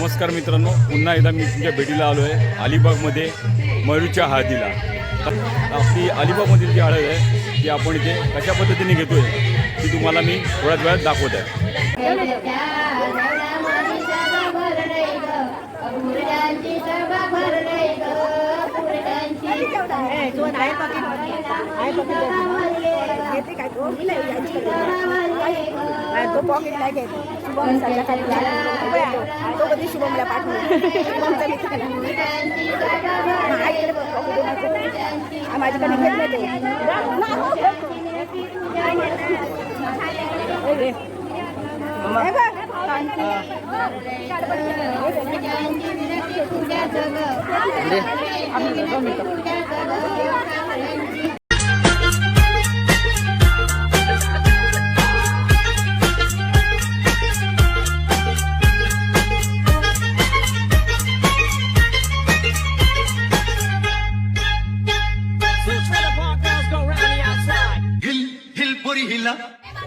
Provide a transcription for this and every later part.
नमस्कार मित्रांनो, पुन्हा एकदा मी तुमच्या भेटीला आलो आहे अलिबागमध्ये मयूरच्या हळदीला। आपली अलिबागमधील जी हळद आहे ती आपण इथे कशा पद्धतीने घेतोय ती तुम्हाला मी थोड्याच वेळात दाखवत आहे। तो पॉकेट लागे शुभम तो कधी शुभमला पाठवून माझ्याकडे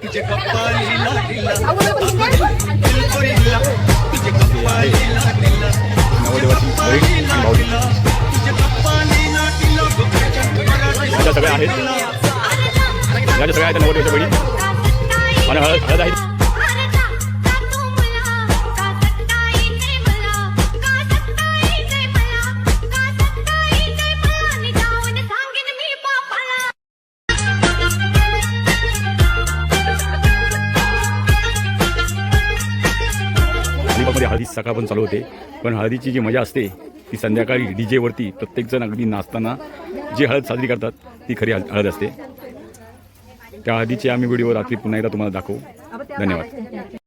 तुझे गप्पा लीला लीला तुझे गप्पा लीला लीला या सगळ्या आहेत, या सगळ्या आहेत 90 वर्षाच्या बहिणी आणि हळद आहे। अलिबागमध्ये हळदी सकाळ पण चालू होते, पण हळदीची जी मजा असते ती संध्याकाळी DJ वरती प्रत्येकजण अगदी नाचताना जी हळद साजरी करतात ती खरी हळद असते। त्या हळदीचे आम्ही व्हिडिओ रात्री पुन्हा एकदा तुम्हाला दाखवू। धन्यवाद।